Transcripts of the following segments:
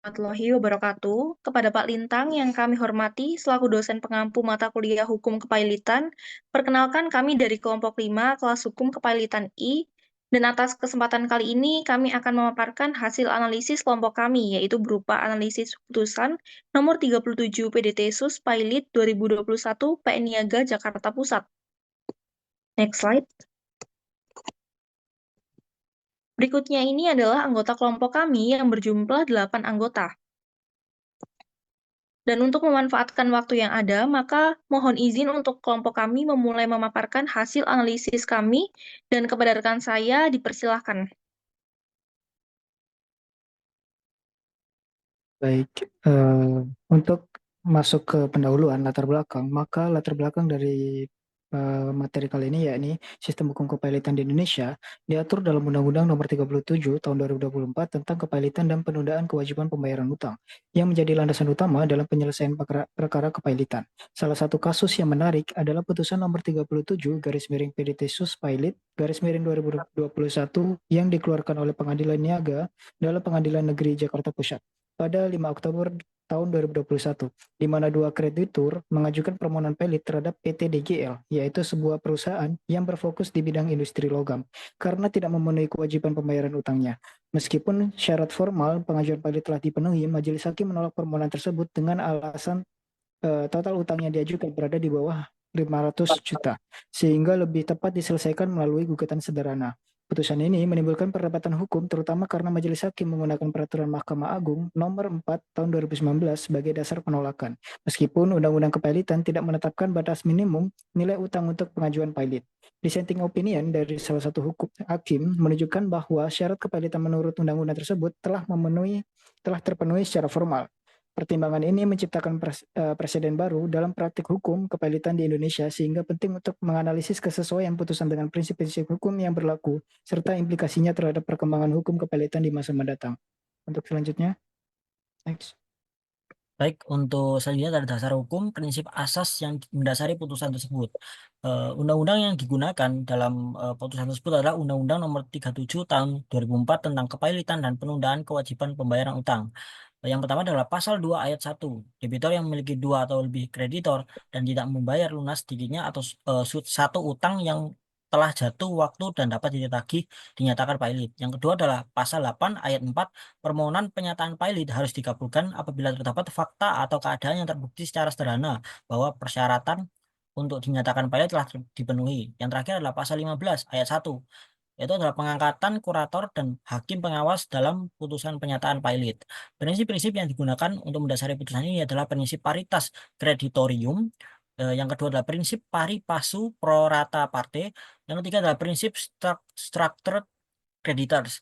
Warahmatullahi wabarakatuh. Kepada Pak Lintang yang kami hormati selaku dosen pengampu mata kuliah Hukum Kepailitan, perkenalkan kami dari kelompok 5 kelas Hukum Kepailitan I, dan atas kesempatan kali ini kami akan memaparkan hasil analisis kelompok kami, yaitu berupa analisis putusan nomor 37 PDT Sus Pailit 2021 PN Niaga Jakarta Pusat. Next slide. Berikutnya ini adalah anggota kelompok kami yang berjumlah 8 anggota. Dan untuk memanfaatkan waktu yang ada, maka mohon izin untuk kelompok kami memulai memaparkan hasil analisis kami, dan kepada rekan saya dipersilahkan. Baik, untuk masuk ke pendahuluan latar belakang, maka latar belakang dari materi kali ini yakni Sistem Hukum Kepailitan di Indonesia diatur dalam Undang-Undang Nomor 37 Tahun 2024 tentang Kepailitan dan Penundaan Kewajiban Pembayaran Utang yang menjadi landasan utama dalam penyelesaian perkara kepailitan. Salah satu kasus yang menarik adalah putusan nomor 37 garis miring PDT Sus Pailit garis miring 2021 yang dikeluarkan oleh Pengadilan Niaga dalam Pengadilan Negeri Jakarta Pusat pada 5 Oktober tahun 2021, di mana dua kreditur mengajukan permohonan pelit terhadap PT DGL, yaitu sebuah perusahaan yang berfokus di bidang industri logam, karena tidak memenuhi kewajiban pembayaran utangnya. Meskipun syarat formal pengajuan pelit telah dipenuhi, majelis hakim menolak permohonan tersebut dengan alasan total utang yang diajukan berada di bawah 500 juta, sehingga lebih tepat diselesaikan melalui gugatan sederhana. Putusan ini menimbulkan perdebatan hukum terutama karena majelis hakim menggunakan peraturan Mahkamah Agung nomor 4 tahun 2019 sebagai dasar penolakan. Meskipun Undang-Undang Kepailitan tidak menetapkan batas minimum nilai utang untuk pengajuan pailit. Dissenting opinion dari salah satu hukum hakim menunjukkan bahwa syarat kepailitan menurut undang-undang tersebut telah terpenuhi secara formal. Pertimbangan ini menciptakan presiden baru dalam praktik hukum kepailitan di Indonesia sehingga penting untuk menganalisis kesesuaian putusan dengan prinsip-prinsip hukum yang berlaku serta implikasinya terhadap perkembangan hukum kepailitan di masa mendatang. Untuk selanjutnya, next. Baik, untuk selanjutnya dari dasar hukum, prinsip asas yang mendasari putusan tersebut. Undang-undang yang digunakan dalam putusan tersebut adalah Undang-Undang Nomor 37 Tahun 2004 tentang Kepailitan dan Penundaan Kewajiban Pembayaran Utang. Yang pertama adalah Pasal 2 Ayat 1. Debitur yang memiliki dua atau lebih kreditor dan tidak membayar lunas sedikitnya atau satu utang yang telah jatuh waktu dan dapat ditagih dinyatakan pailit. Yang kedua adalah Pasal 8 Ayat 4. Permohonan penyataan pailit harus dikabulkan apabila terdapat fakta atau keadaan yang terbukti secara sederhana bahwa persyaratan untuk dinyatakan pailit telah dipenuhi. Yang terakhir adalah Pasal 15 Ayat 1, yaitu adalah pengangkatan kurator dan hakim pengawas dalam putusan penyataan pailit. Prinsip-prinsip yang digunakan untuk mendasari putusan ini adalah prinsip paritas kreditorium, yang kedua adalah prinsip pari passu pro rata parte, yang ketiga adalah prinsip structured creditors.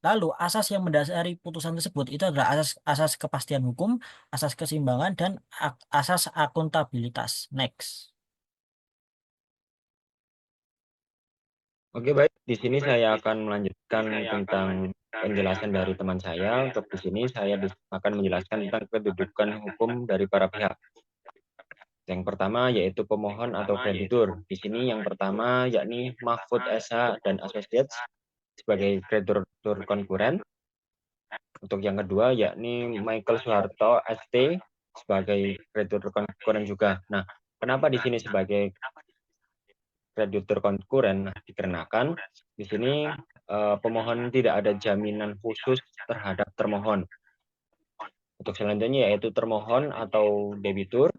Lalu asas yang mendasari putusan tersebut itu adalah asas kepastian hukum, asas keseimbangan, dan asas akuntabilitas. Next. Oke, baik. Di sini saya akan melanjutkan tentang penjelasan dari teman saya. Untuk di sini saya akan menjelaskan tentang kedudukan hukum dari para pihak. Yang pertama yaitu pemohon atau kreditur. Di sini yang pertama yakni Mahfud SH dan Associates sebagai kreditur konkuren. Untuk yang kedua yakni Michael Soeharto ST sebagai kreditur konkuren juga. Nah, kenapa di sini sebagai kreditur konkuren? Dikarenakan di sini pemohon tidak ada jaminan khusus terhadap termohon. Untuk selanjutnya yaitu termohon atau debitur,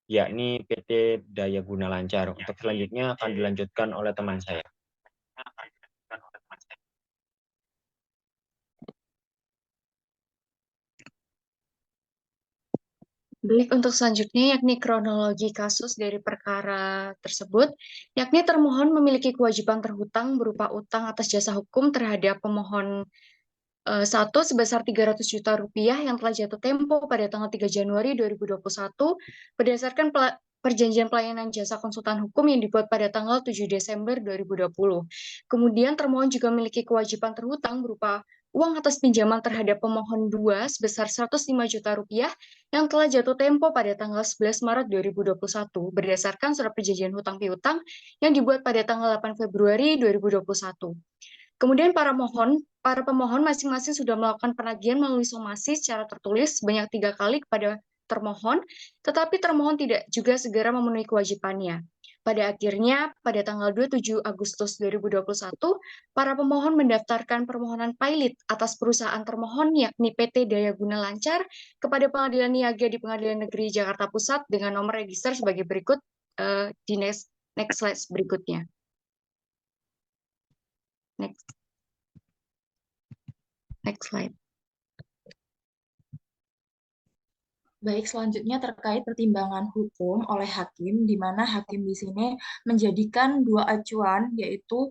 yakni PT Daya Guna Lancar. Untuk selanjutnya akan dilanjutkan oleh teman saya. Baik, untuk selanjutnya yakni kronologi kasus dari perkara tersebut, yakni termohon memiliki kewajiban terhutang berupa utang atas jasa hukum terhadap pemohon satu sebesar 300 juta rupiah yang telah jatuh tempo pada tanggal 3 Januari 2021 berdasarkan perjanjian pelayanan jasa konsultan hukum yang dibuat pada tanggal 7 Desember 2020. Kemudian termohon juga memiliki kewajiban terhutang berupa uang atas pinjaman terhadap pemohon 2 sebesar 105 juta rupiah yang telah jatuh tempo pada tanggal 11 Maret 2021 berdasarkan surat perjanjian hutang piutang yang dibuat pada tanggal 8 Februari 2021. Kemudian para pemohon masing-masing sudah melakukan penagihan melalui somasi secara tertulis sebanyak 3 kali kepada termohon, tetapi termohon tidak juga segera memenuhi kewajibannya. Pada akhirnya, pada tanggal 27 Agustus 2021, para pemohon mendaftarkan permohonan pilot atas perusahaan termohon yakni PT Daya Guna Lancar kepada Pengadilan Niaga di Pengadilan Negeri Jakarta Pusat dengan nomor register sebagai berikut di next slide berikutnya. Next slide. Baik, selanjutnya terkait pertimbangan hukum oleh hakim, di mana hakim di sini menjadikan dua acuan, yaitu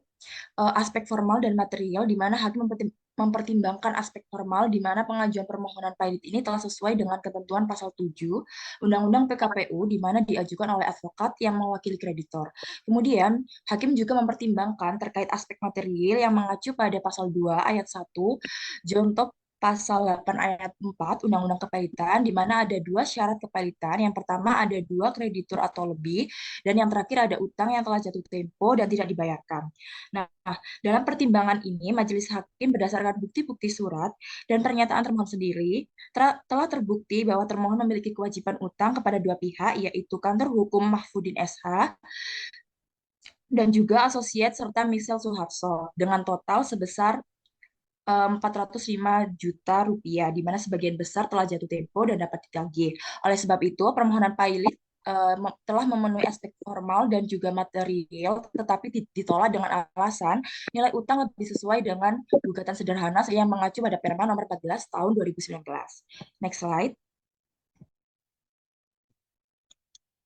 aspek formal dan material, di mana hakim mempertimbangkan aspek formal, di mana pengajuan permohonan pilot ini telah sesuai dengan ketentuan pasal 7 Undang-Undang PKPU, di mana diajukan oleh advokat yang mewakili kreditor. Kemudian, hakim juga mempertimbangkan terkait aspek material yang mengacu pada pasal 2 ayat 1 Junto Pasal 8 ayat 4 Undang-Undang Kepailitan, di mana ada dua syarat kepailitan. Yang pertama ada dua kreditur atau lebih, dan yang terakhir ada utang yang telah jatuh tempo dan tidak dibayarkan. Nah, dalam pertimbangan ini, majelis hakim berdasarkan bukti-bukti surat dan pernyataan termohon sendiri telah terbukti bahwa termohon memiliki kewajiban utang kepada dua pihak, yaitu Kantor Hukum Mahfudin SH dan juga asosiat serta Michelle Suharso, dengan total sebesar 405 juta rupiah, di mana sebagian besar telah jatuh tempo dan dapat ditagih. Oleh sebab itu, permohonan pilot telah memenuhi aspek formal dan juga material, tetapi ditolak dengan alasan nilai utang lebih sesuai dengan gugatan sederhana yang mengacu pada Perma nomor 14 tahun 2019. Next slide.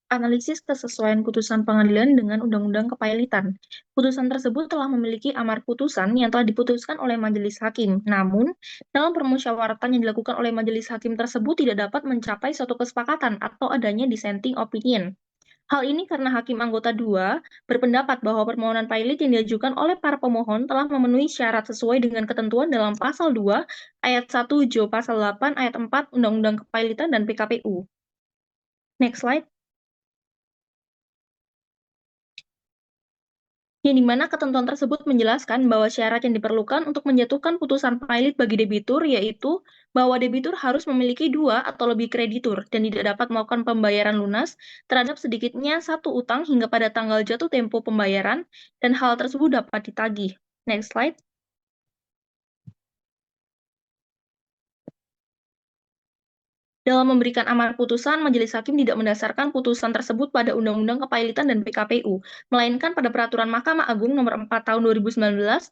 Analisis kesesuaian putusan pengadilan dengan Undang-Undang Kepailitan. Putusan tersebut telah memiliki amar putusan yang telah diputuskan oleh majelis hakim. Namun, dalam permusyawaratan yang dilakukan oleh majelis hakim tersebut tidak dapat mencapai suatu kesepakatan atau adanya dissenting opinion. Hal ini karena hakim anggota 2 berpendapat bahwa permohonan pilot yang diajukan oleh para pemohon telah memenuhi syarat sesuai dengan ketentuan dalam pasal 2 ayat 1 Jo pasal 8 ayat 4 Undang-Undang Kepailitan dan PKPU. Next slide. Yang dimana ketentuan tersebut menjelaskan bahwa syarat yang diperlukan untuk menjatuhkan putusan pilot bagi debitur yaitu bahwa debitur harus memiliki 2 atau lebih kreditur dan tidak dapat melakukan pembayaran lunas terhadap sedikitnya satu utang hingga pada tanggal jatuh tempo pembayaran dan hal tersebut dapat ditagih. Next slide. Dalam memberikan amar putusan, majelis hakim tidak mendasarkan putusan tersebut pada Undang-Undang Kepailitan dan PKPU, melainkan pada Peraturan Mahkamah Agung Nomor 4 Tahun 2019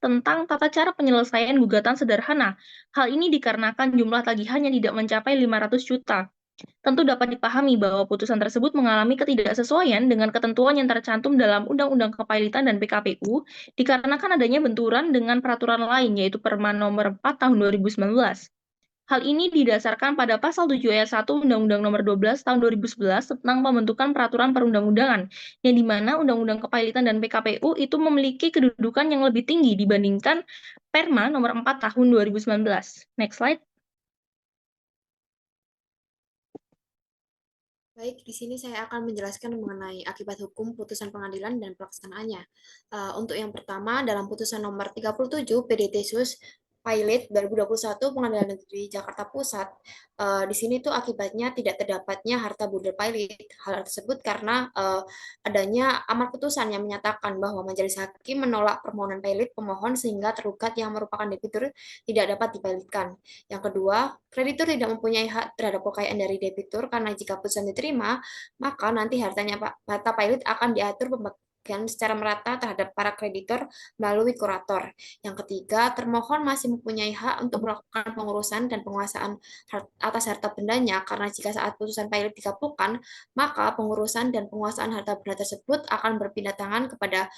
tentang tata cara penyelesaian gugatan sederhana. Hal ini dikarenakan jumlah tagihannya tidak mencapai 500 juta. Tentu dapat dipahami bahwa putusan tersebut mengalami ketidaksesuaian dengan ketentuan yang tercantum dalam Undang-Undang Kepailitan dan PKPU, dikarenakan adanya benturan dengan peraturan lain, yaitu Perma Nomor 4 Tahun 2019. Hal ini didasarkan pada pasal 7 ayat 1 Undang-Undang Nomor 12 Tahun 2011 tentang pembentukan peraturan perundang-undangan, yang di mana Undang-Undang Kepailitan dan PKPU itu memiliki kedudukan yang lebih tinggi dibandingkan Perma Nomor 4 Tahun 2019. Next slide. Baik, di sini saya akan menjelaskan mengenai akibat hukum putusan pengadilan dan pelaksanaannya. Untuk yang pertama, dalam putusan nomor 37 PDT-SUS Pilot 2021 Pengadilan Negeri Jakarta Pusat, di sini tuh akibatnya tidak terdapatnya harta bundel pilot. Hal tersebut karena adanya amar putusan yang menyatakan bahwa majelis hakim menolak permohonan pilot pemohon sehingga tergugat yang merupakan debitur tidak dapat dipilotkan. Yang kedua, kreditur tidak mempunyai hak terhadap kekayaan dari debitur karena jika putusan diterima, maka nanti harta pilot akan diatur pembagian secara merata terhadap para kreditor melalui kurator. Yang ketiga, termohon masih mempunyai hak untuk melakukan pengurusan dan penguasaan atas harta bendanya karena jika saat putusan pilot dikabulkan, maka pengurusan dan penguasaan harta benda tersebut akan berpindah tangan kepada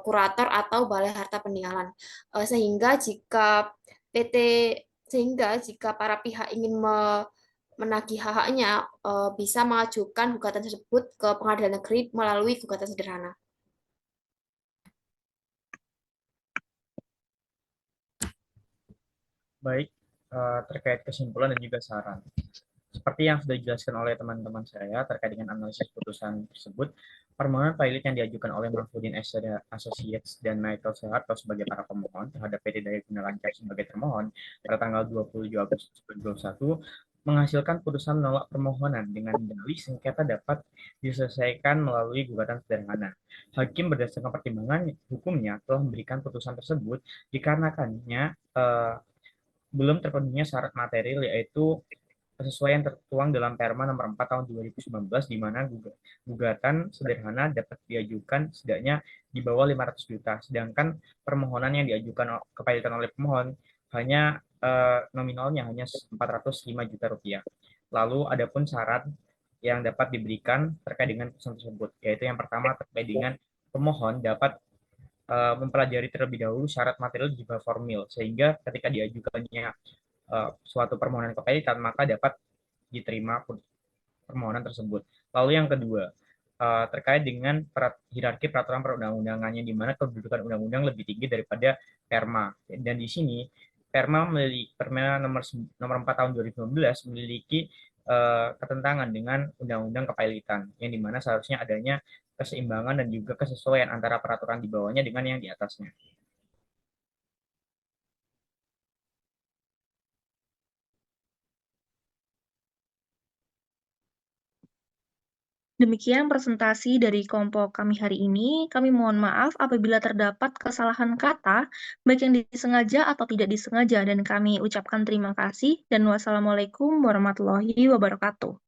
kurator atau balai harta peninggalan. Sehingga jika para pihak ingin menagih haknya bisa mengajukan gugatan tersebut ke pengadilan negeri melalui gugatan sederhana. Baik, terkait kesimpulan dan juga saran. Seperti yang sudah dijelaskan oleh teman-teman saya terkait dengan analisis putusan tersebut, permohonan pilot yang diajukan oleh Mahfudin Associates dan Michael Soeharto sebagai para pemohon terhadap PT Daya Guna Lancar sebagai termohon pada tanggal 27 Agustus 2021 menghasilkan putusan menolak permohonan dengan dalih sengketa dapat diselesaikan melalui gugatan sederhana. Hakim berdasarkan pertimbangan hukumnya telah memberikan putusan tersebut dikarenakannya belum terpenuhinya syarat material, yaitu sesuai yang tertuang dalam Perma nomor 4 tahun 2019, di mana gugatan sederhana dapat diajukan setidaknya di bawah 500 juta, sedangkan permohonan yang diajukan kepailitan oleh pemohon hanya nominalnya hanya 405 juta rupiah. Lalu adapun syarat yang dapat diberikan terkait dengan putusan tersebut, yaitu yang pertama terkait dengan pemohon dapat mempelajari terlebih dahulu syarat material juga formil, sehingga ketika diajukannya suatu permohonan kepailitan maka dapat diterima permohonan tersebut. Lalu yang kedua, terkait dengan hierarki peraturan perundang-undangannya, di mana kedudukan undang-undang lebih tinggi daripada Perma. Dan di sini Perma nomor 4 tahun 2019 memiliki ketentangan dengan undang-undang kepailitan, yang dimana seharusnya adanya keseimbangan dan juga kesesuaian antara peraturan di bawahnya dengan yang di atasnya. Demikian presentasi dari kelompok kami hari ini. Kami mohon maaf apabila terdapat kesalahan kata, baik yang disengaja atau tidak disengaja, dan kami ucapkan terima kasih. Dan wassalamualaikum warahmatullahi wabarakatuh.